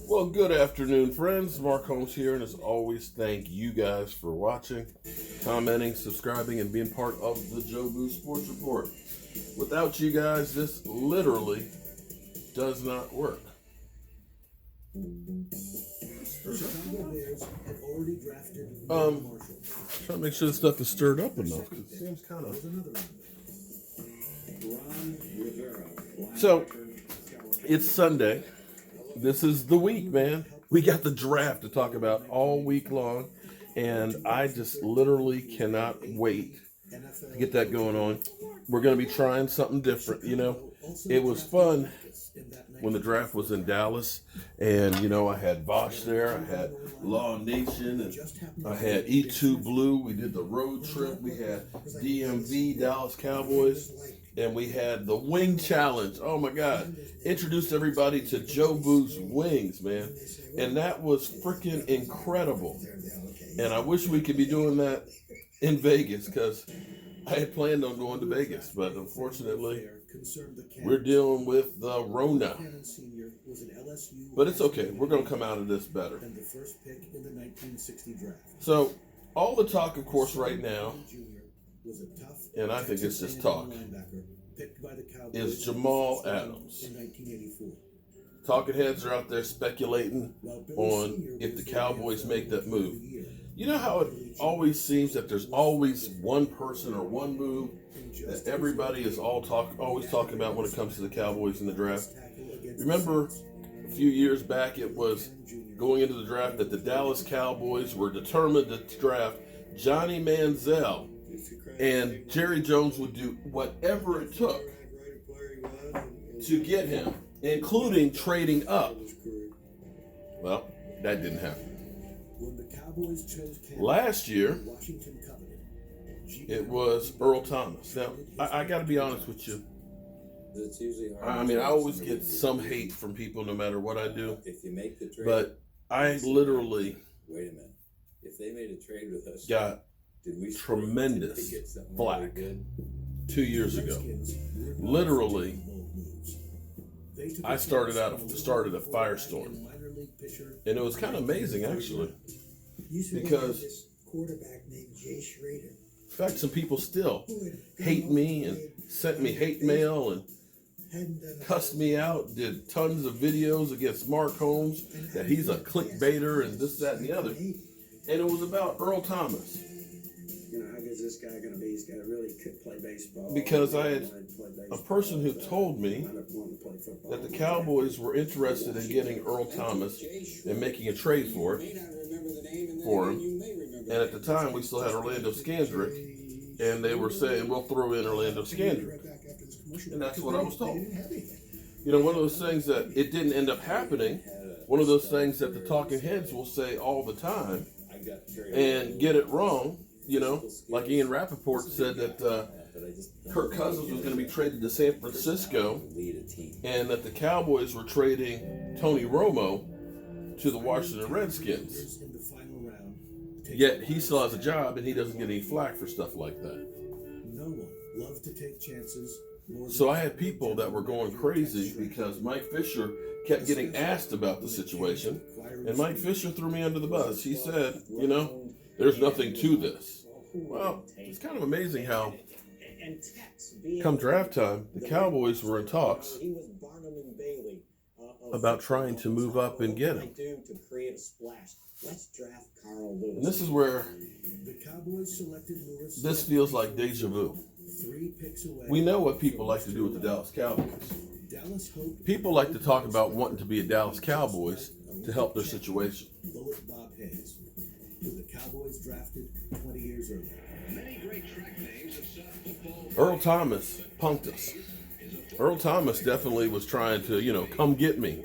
Well, good afternoon, friends. Mark Holmes here, and as always, thank you guys for watching, commenting, subscribing, and being part of the Joe Boo Sports Report. Without you guys, this literally does not work. Trying to make sure this stuff is stirred up enough, because it seems kind of... So, it's Sunday. This is the week, man. We got the draft to talk about all week long, and I just literally cannot wait to get that going on. We're going to be trying something different, you know. It was fun when the draft was in Dallas, and, you know, I had Vosh there, I had Law Nation, and I had E2 Blue. We did the road trip. We had DMV, Dallas Cowboys. And we had the Wing Challenge. Oh, my God. Introduced everybody to Joe Boo's Wings, man. And that was freaking incredible. And I wish we could be doing that in Vegas, because I had planned on going to Vegas. But unfortunately, we're dealing with the Rona. But it's okay. We're going to come out of this better. So, all the talk, of course, right now, and I think it's just talk, is Jamal Adams. Talking heads are out there speculating on if the Cowboys make that move. You know how it always seems that there's always one person or one move that everybody is always talking about when it comes to the Cowboys in the draft? Remember a few years back, it was going into the draft that the Dallas Cowboys were determined to draft Johnny Manziel, and Jerry Jones would do whatever it took to get him, including trading up. Well, that didn't happen. Last year, it was Earl Thomas. Now, I got to be honest with you. I mean, I always get some hate from people no matter what I do. But I literally got tremendous flack 2 years ago. Literally, I started a firestorm, and it was kind of amazing actually, because in fact some people still hate me and sent me hate mail and cussed me out, did tons of videos against Mark Holmes, that he's a clickbaiter and this, that, and the other, and it was about Earl Thomas. This guy going to be? He's got to really play baseball. Because I had a person who told me that the Cowboys were interested in getting Earl Thomas and making a trade for him. And at the time, we still had Orlando Scandrick, and they were saying, we'll throw in Orlando Scandrick. And that's what I was told. You know, one of those things that it didn't end up happening, one of those things that the talking heads will say all the time and get it wrong. You know, like Ian Rappaport said that Kirk Cousins was going to be traded to San Francisco, and that the Cowboys were trading Tony Romo to the Washington Redskins. Yet he still has a job, and he doesn't get any flack for stuff like that. So I had people that were going crazy because Mike Fisher kept getting asked about the situation, and Mike Fisher threw me under the bus. He said, you know, there's nothing to this. Well, it's kind of amazing how, come draft time, the Cowboys were in talks about trying to move up and get him. And this is where this feels like deja vu. We know what people like to do with the Dallas Cowboys. People like to talk about wanting to be a Dallas Cowboys to help their situation. The Cowboys drafted 20 years earlier. Earl Thomas punked us. Earl Thomas definitely was trying to, you know, come get me.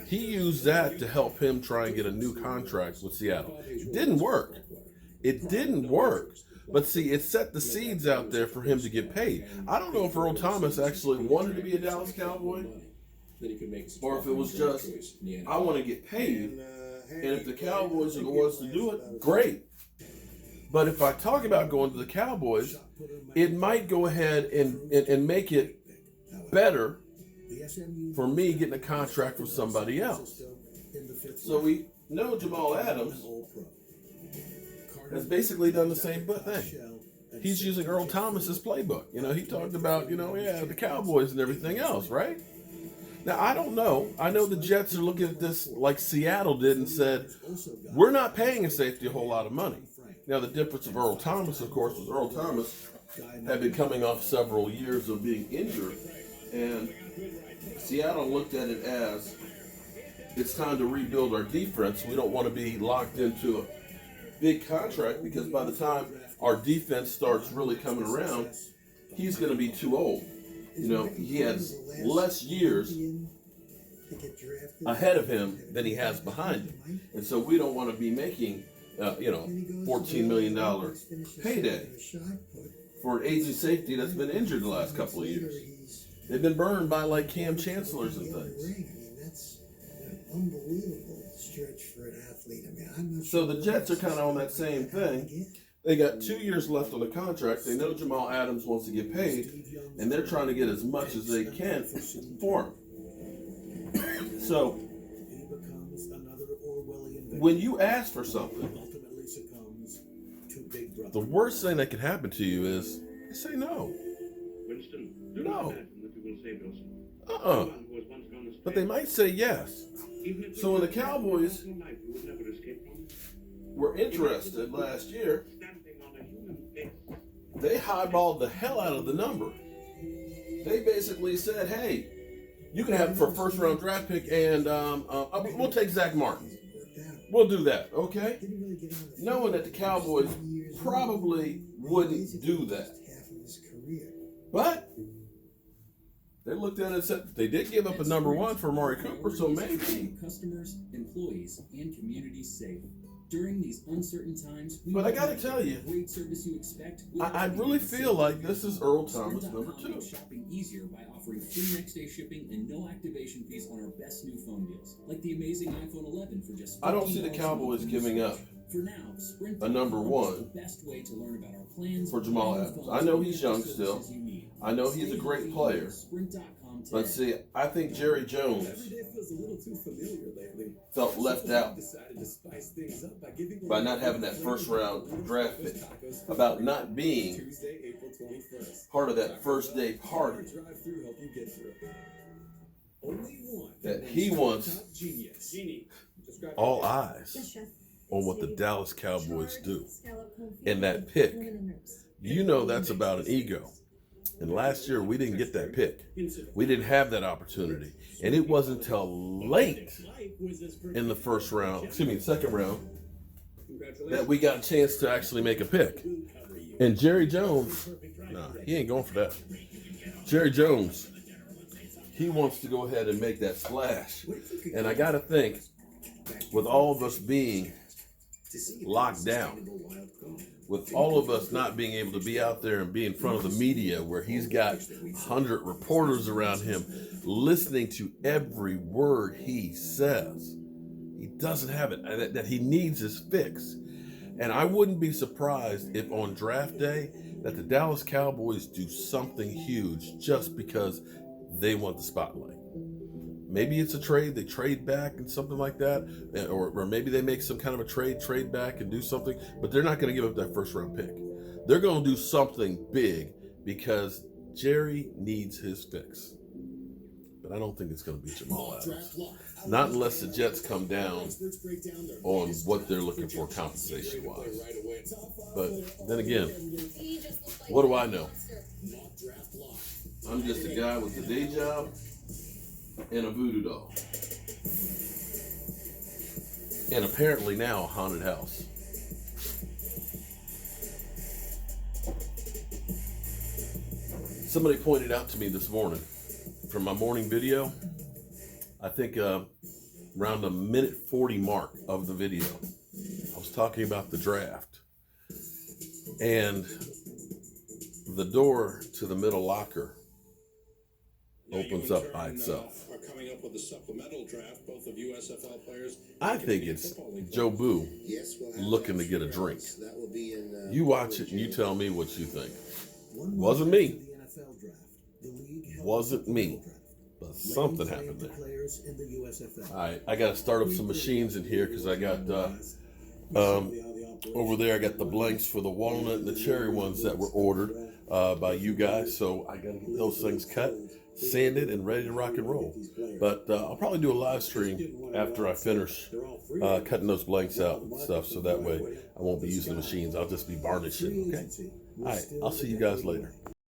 He used that to help him try and get a new contract with Seattle. It didn't work. But see, it set the seeds out there for him to get paid. I don't know if Earl Thomas actually wanted to be a Dallas Cowboy, or if it was just, I want to get paid. And if the Cowboys are the ones to do it, great. But if I talk about going to the Cowboys, it might go ahead and make it better for me getting a contract from somebody else. So we know Jamal Adams has basically done the same thing. He's using Earl Thomas's playbook. You know, he talked about, the Cowboys and everything else, right? Now, I don't know. I know the Jets are looking at this like Seattle did and said, we're not paying a safety a whole lot of money. Now, the difference of Earl Thomas, of course, was Earl Thomas had been coming off several years of being injured, and Seattle looked at it as, it's time to rebuild our defense. We don't want to be locked into a big contract because by the time our defense starts really coming around, he's going to be too old. He has less years ahead of him than he has behind him. And so we don't want to be making, $14 million payday for an aging safety that's been injured the last couple of years. They've been burned by like Cam Chancellors and things. That's an unbelievable stretch for an athlete. I'm not so the Jets are kind of on that same thing. They got 2 years left on the contract. They know Jamal Adams wants to get paid, and they're trying to get as much as they can for him. So when you ask for something, the worst thing that could happen to you is they say no. No. But they might say yes. So when the Cowboys were interested last year, they highballed the hell out of the number. They basically said, hey, you can have it for a first-round draft pick, and we'll take Zach Martin. We'll do that, okay? Knowing that the Cowboys probably wouldn't do that. But they looked at it and said they did give up a number one for Amari Cooper, so maybe. Customers, employees, and communities safe. During these uncertain times, but I gotta tell you, great service you expect. I really feel like this is Earl Thomas number 2. Shopping easier by offering free next day shipping and no activation fees on our best new phone deals, like the amazing iPhone 11 for just. I don't see the Cowboys giving up for now, Sprint a number one is the best way to learn about our plans for Jamal Adams. I know he's young still. I know he's a great player. But see, I think Jerry Jones felt left out by not having that first round draft pick, about not being part of that first day party that he wants all eyes on what the Dallas Cowboys do. And that pick, that's about an ego. And last year, we didn't get that pick. We didn't have that opportunity. And it wasn't until late in the second round, that we got a chance to actually make a pick. And Jerry Jones, he ain't going for that. Jerry Jones, he wants to go ahead and make that splash. And I got to think, with all of us being locked down, with all of us not being able to be out there and be in front of the media where he's got 100 reporters around him listening to every word he says, he doesn't have it, that he needs his fix. And I wouldn't be surprised if on draft day that the Dallas Cowboys do something huge just because they want the spotlight. Maybe it's a trade, they trade back and something like that, or maybe they make some kind of a trade back and do something, but they're not going to give up that first round pick. They're going to do something big because Jerry needs his fix. But I don't think it's going to be Jamal Adams. Not unless the Jets come down on what they're looking for compensation-wise. But then again, what do I know? I'm just a guy with a day job and a voodoo doll. And apparently now a haunted house. Somebody pointed out to me this morning from my morning video, I think around the minute 40 mark of the video, I was talking about the draft. And the door to the middle locker opens up by itself. Coming up with a supplemental draft, both of USFL players. I think it's Joe Boo looking to get a drink. You watch it and you tell me what you think. Wasn't me. Wasn't me. But something happened there. All right, I got to start up some machines in here because I got over there. I got the blanks for the walnut and the cherry ones that were ordered by you guys. So I got to get those things cut, sanded, and ready to rock and roll. But I'll probably do a live stream after I finish cutting those blanks out and stuff. So that way I won't be using the machines. I'll just be varnishing. Okay. All right. I'll see you guys later.